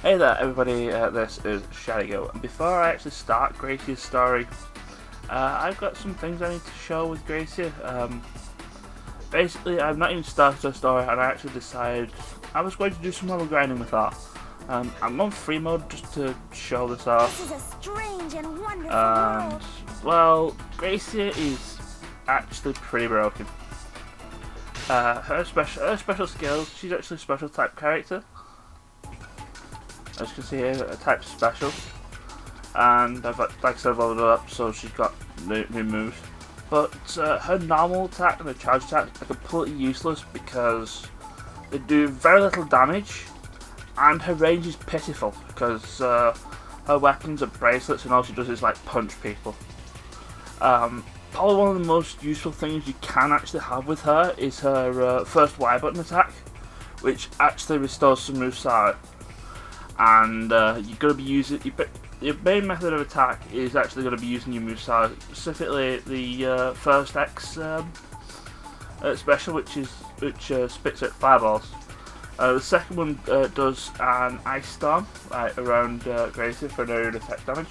Hey there everybody, this is Anegawa, and before I actually start Gracia's story, I've got some things I need to show with Gracia. Basically, I've not even started her story and I actually decided I was going to do some level grinding with that. I'm on free mode just to show this off. This is a strange and wonderful world. Well, Gracia is actually pretty broken. Her special skills, she's actually a special type character. As you can see here, a type special, and I've like I said leveled her up, so she's got new moves. But her normal attack and her charge attack are completely useless because they do very little damage, and her range is pitiful because her weapons are bracelets, and all she does is like punch people. Probably one of the most useful things you can actually have with her is her first Y button attack, which actually restores some moveset. And you're going to be using your main method of attack is actually going to be using your moveset, specifically the first X special, which spits out fireballs. The second one does an ice storm around Gracia for an area of effect damage.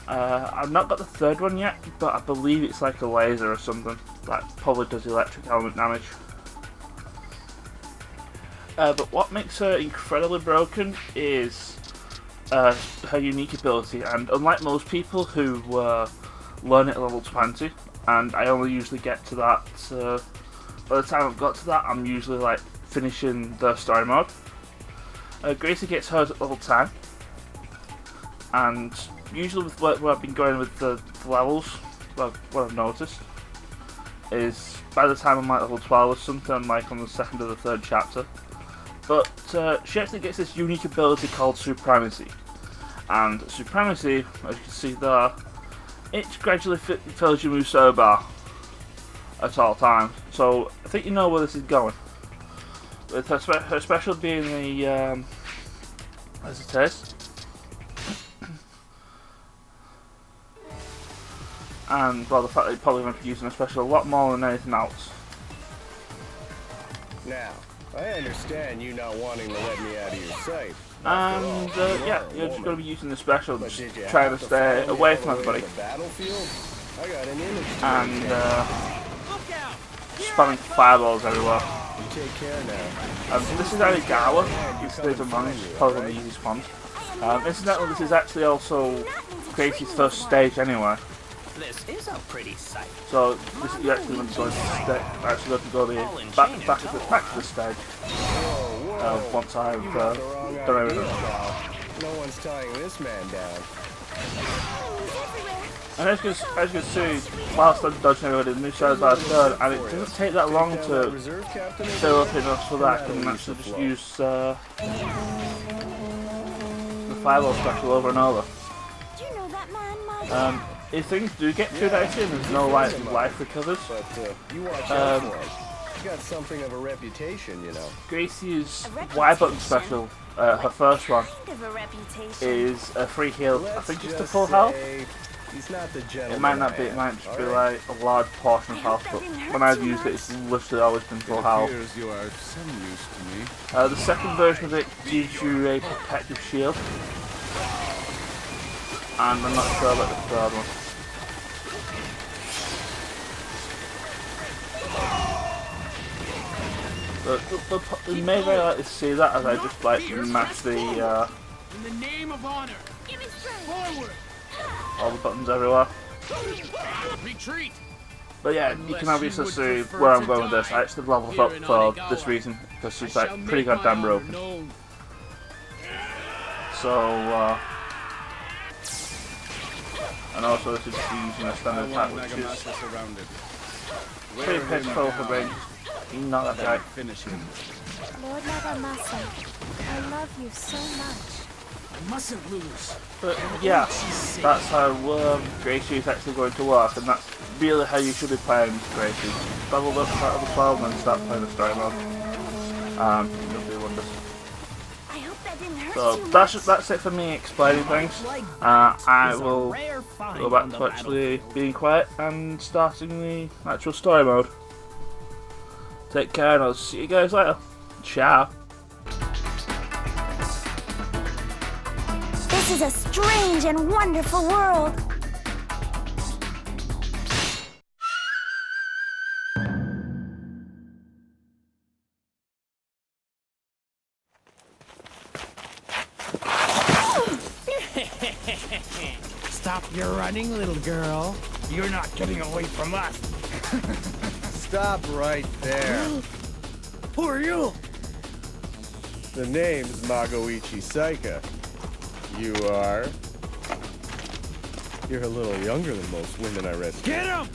I've not got the third one yet, but I believe it's like a laser or something that probably does electric element damage. But what makes her incredibly broken is her unique ability, and unlike most people who learn it at level 20, and I only usually get to that, by the time I've got to that I'm usually like finishing the story mode. Gracie gets hers at level 10, and usually with where I've been going with the levels, well, what I've noticed is by the time I'm like level 12 or something, I'm like on the second or the third chapter. But she actually gets this unique ability called Supremacy, and Supremacy, as you can see there, it gradually fills your Musou bar at all times. So I think you know where this is going. With her special being the as it is, and well, the fact that you're probably going to be using a special a lot more than anything else. Now, I understand you not wanting to let me out of your sight. And yeah, you're just going to be using the special, just trying to stay away from everybody. And spamming fireballs everywhere. This is Anegawa. This is among probably one of the easiest ones. Incidentally, this is actually also Gracie's first stage anyway. This is a pretty sight. So this you actually want to go to back to the stage. Once I've done everything. No one's tying this man down. And as you can see, whilst I'm dodging everybody, the moveset are third, and it doesn't take that long to fill up enough so that I can actually just use the fireball special over and over. Do you know that man, If things do get too dicey and there's no life recovers, But you watch out for it. You got something of a reputation, you know. Gracie's Y button special, her first one, kind of a reputation. is a free heal. I think just to full health. He's not the gentleman. It might not be. It might just be like a large portion of health. But when I've used it, it's literally always been full health. You are of some use to me. The second version of it gives you a protective shield, and I'm not sure about the third one. But you may very likely see that as I just like mash the In the name of honor, Give me strength. forward, all the buttons everywhere. retreat. But yeah, you can obviously see where I'm going with this. I actually leveled up for this reason because she's like pretty goddamn broken. So and also this is using a standard attack, which is pretty pitiful for range. Not that guy. Finish him. Lord Nagamasa, I love you so much. I mustn't lose. But yeah, that's how Gracia is actually going to work, and that's really how you should be playing Gracia. Level up at level 12 and then start playing the story mode. You'll do wonders. I hope that didn't hurt So too that's much. it for me explaining things. I will go back to actually being quiet and starting the actual story mode. Take care, and I'll see you guys later. Ciao. This is a strange and wonderful world. Stop your running, little girl. You're not getting away from us. Stop right there. Who are you? The name's Magoichi Saika. You are... You're a little younger than most women I rescue. Get him!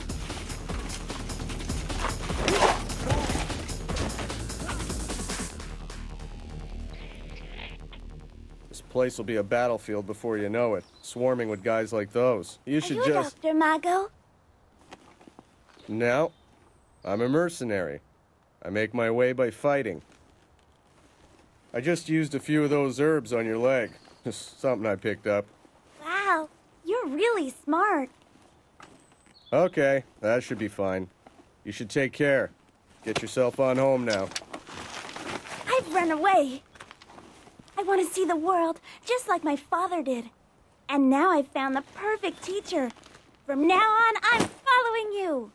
This place will be a battlefield before you know it, swarming with guys like those. You should Are you just... Dr. Mago? No, I'm a mercenary. I make my way by fighting. I just used a few of those herbs on your leg. Just something I picked up. Wow, you're really smart. Okay, that should be fine. You should take care. Get yourself on home now. I've run away. I want to see the world, just like my father did. And now I've found the perfect teacher. From now on, I'm following you.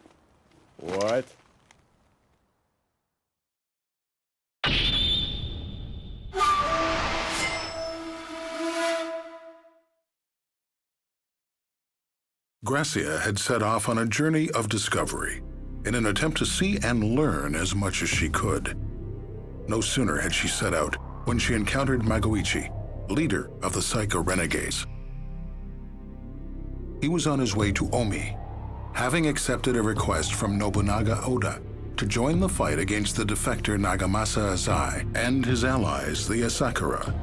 What? Gracia had set off on a journey of discovery in an attempt to see and learn as much as she could. No sooner had she set out when she encountered Magoichi, leader of the Saika renegades. He was on his way to Omi, having accepted a request from Nobunaga Oda to join the fight against the defector Nagamasa Azai and his allies, the Asakura.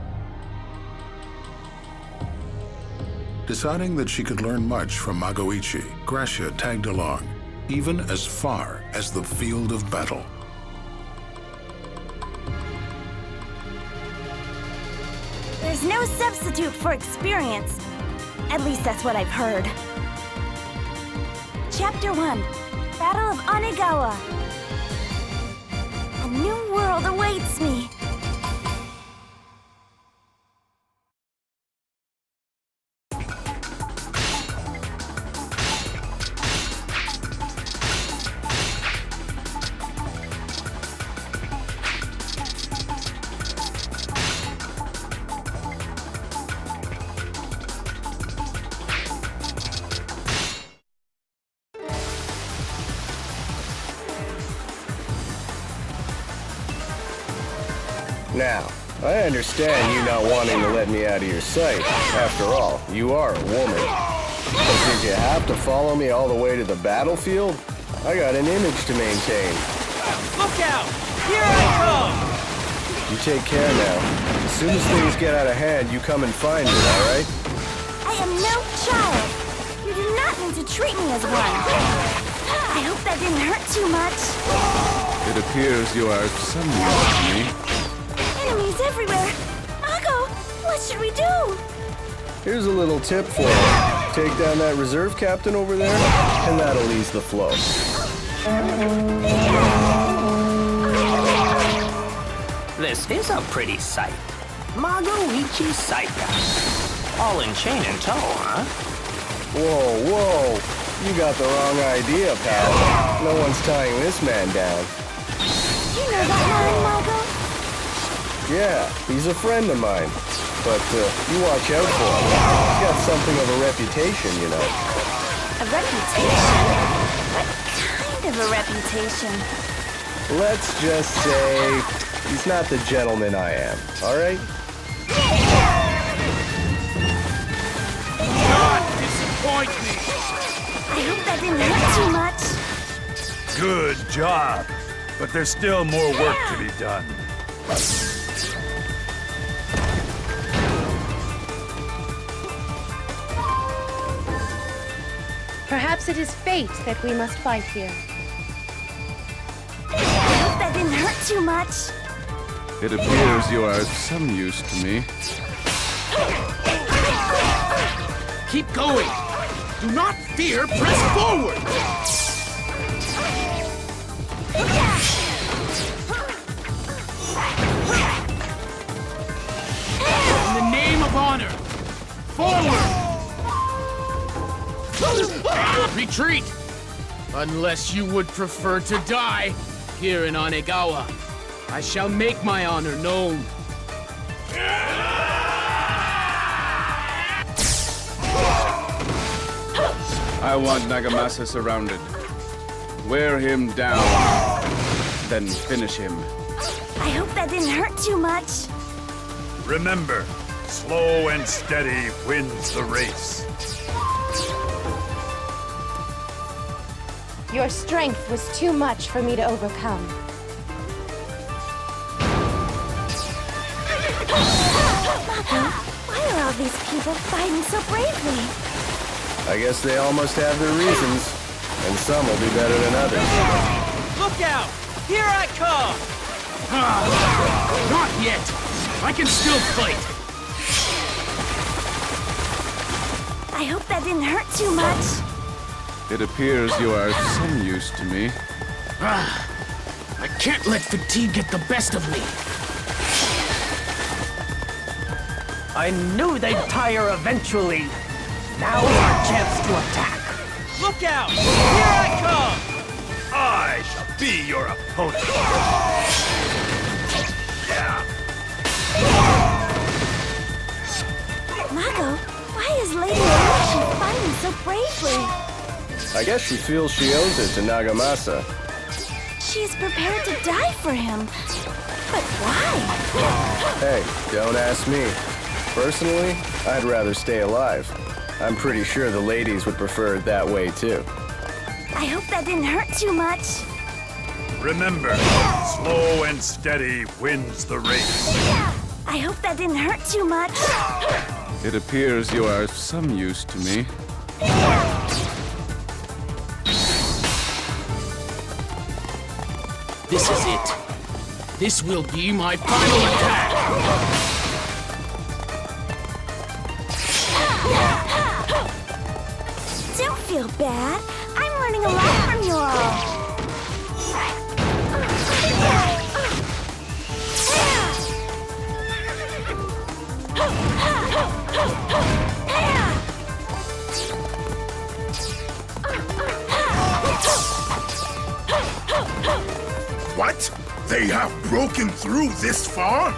Deciding that she could learn much from Magoichi, Gracia tagged along, even as far as the field of battle. There's no substitute for experience. At least that's what I've heard. Chapter 1, Battle of Anegawa. A new world awaits me. Now, I understand you not wanting to let me out of your sight. After all, you are a woman. But did you have to follow me all the way to the battlefield? I got an image to maintain. Look out! Here I come! You take care now. As soon as things get out of hand, you come and find me, all right? I am no child. You do not need to treat me as one. I hope that didn't hurt too much. It appears you are of some use to me. Enemies everywhere. Mago, what should we do? Here's a little tip for you. Take down that reserve captain over there, and that'll ease the flow. This is a pretty sight. Magoichi Saika. All in chain and tow, huh? Whoa, whoa. You got the wrong idea, pal. No one's tying this man down. You know that man, Mago? Yeah, he's a friend of mine. But you watch out for him. He's got something of a reputation, you know. A reputation? What kind of a reputation? Let's just say he's not the gentleman I am, all right? God, disappoint me! I hope that didn't hurt too much. Good job. But there's still more work to be done. Perhaps it is fate that we must fight here. I hope that didn't hurt too much. It appears you are of some use to me. Keep going! Do not fear, press forward! In the name of honor, Forward! Retreat! Unless you would prefer to die here in Anegawa, I shall make my honor known. I want Nagamasa surrounded. Wear him down, then finish him. I hope that didn't hurt too much. Remember, slow and steady wins the race. Your strength was too much for me to overcome. Mako, why are all these people fighting so bravely? I guess they all must have their reasons, and some will be better than others. Look out! Here I come! Not yet! I can still fight! I hope that didn't hurt too much. It appears you are of some use to me. I can't let fatigue get the best of me. I knew they'd tire eventually. Now's our chance to attack. Look out! Here I come! I shall be your opponent. Mako, why is Lady Aoshi fighting so bravely? I guess she feels she owes it to Nagamasa. She's prepared to die for him. But why? Hey, don't ask me. Personally, I'd rather stay alive. I'm pretty sure the ladies would prefer it that way too. I hope that didn't hurt too much. Remember, slow and steady wins the race. I hope that didn't hurt too much. It appears you are of some use to me. This is it. This will be my final attack. Don't feel bad. I'm learning a lot from you all. What? They have broken through this far?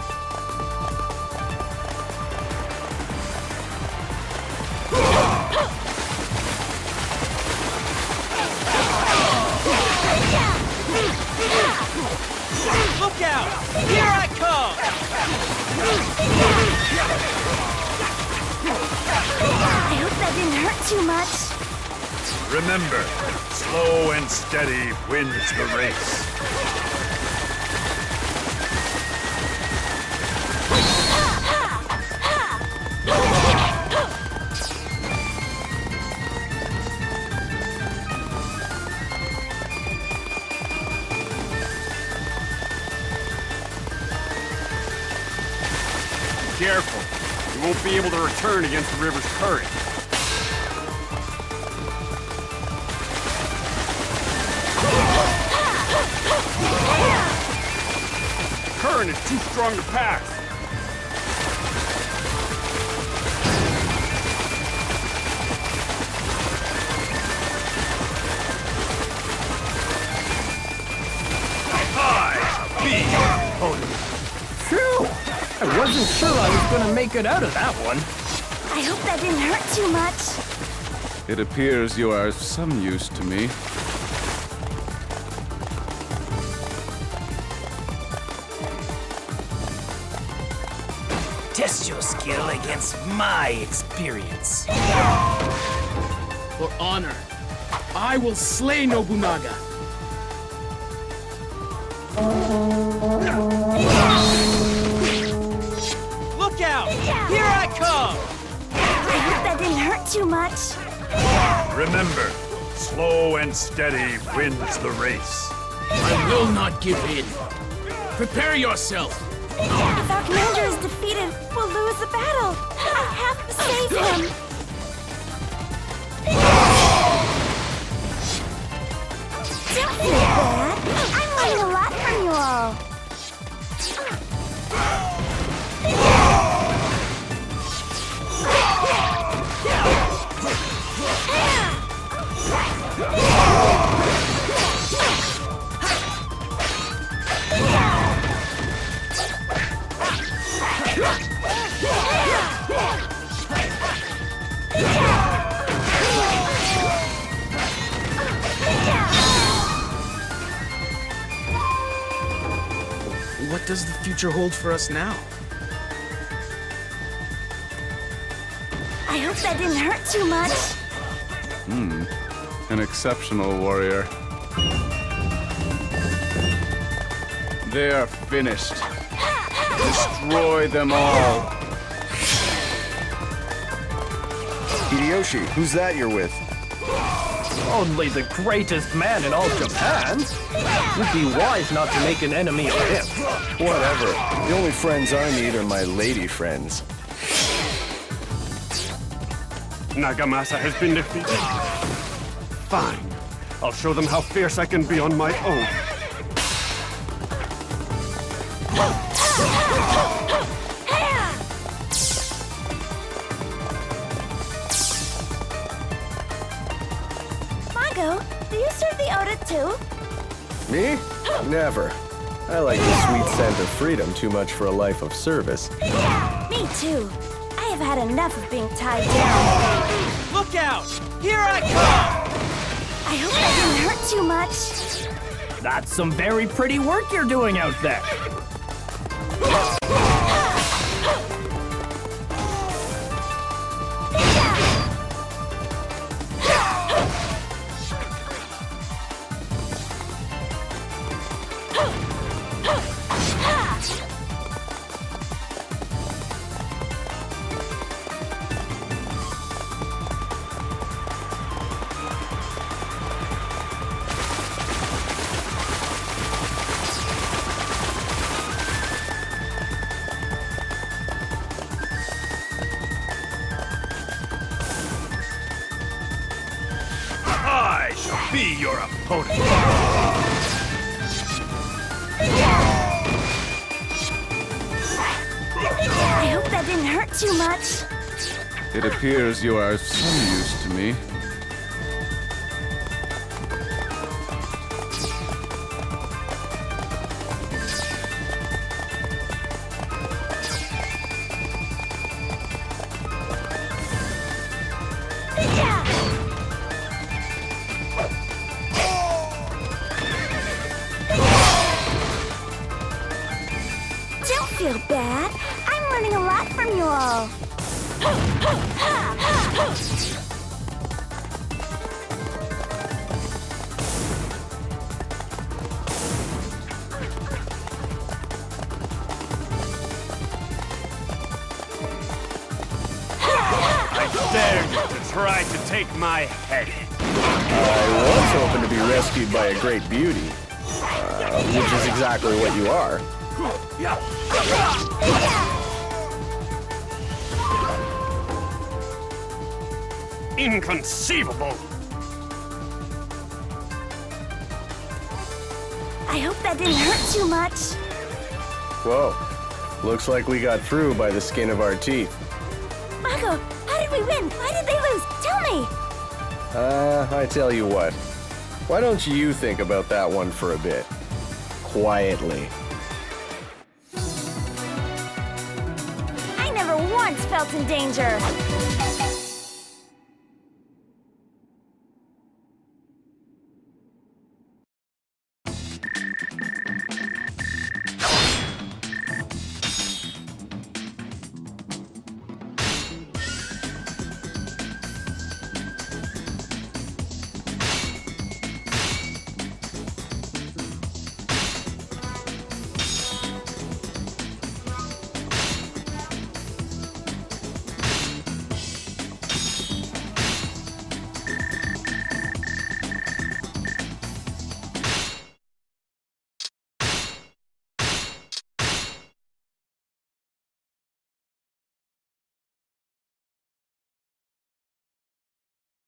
Look out! Here I come! I hope that didn't hurt too much. Remember, slow and steady wins the race. Careful. You won't be able to return against the river's current. The current is too strong to pass. Be your opponent. Phew! I wasn't sure I was gonna make it out of that one. I hope that didn't hurt too much. It appears you are of some use to me. Test your skill against my experience. For honor, I will slay Nobunaga. Look out! Here I come! I hope that didn't hurt too much. Remember, slow and steady wins the race. I will not give in. Prepare yourself. If our commander is defeated, we'll lose the battle. I have to save him. Don't feel bad. I'm learning a lot from you all. does the future hold for us now? I hope that didn't hurt too much. An exceptional warrior. They are finished. Destroy them all. Hideyoshi, who's that you're with? Only the greatest man in all Japan. Would be wise not to make an enemy of him. Whatever. The only friends I need are my lady friends. Nagamasa has been defeated. Fine. I'll show them how fierce I can be on my own. Mago, do you serve the Oda too? Me? Never. I like the sweet scent of freedom too much for a life of service. Me too. I have had enough of being tied down. Look out! Here I come! I hope that didn't hurt too much. That's some very pretty work you're doing out there. I shall be your opponent. I hope that didn't hurt too much. It appears you are of some use to me. Don't feel bad. I'm learning a lot from you all. I dare you to try to take my head. I was hoping to be rescued by a great beauty. Which is exactly what you are. Inconceivable! I hope that didn't hurt too much. Whoa. Looks like we got through by the skin of our teeth. Mago, how did we win? Why did they lose? Tell me! I tell you what. Why don't you think about that one for a bit? Quietly. I never once felt in danger.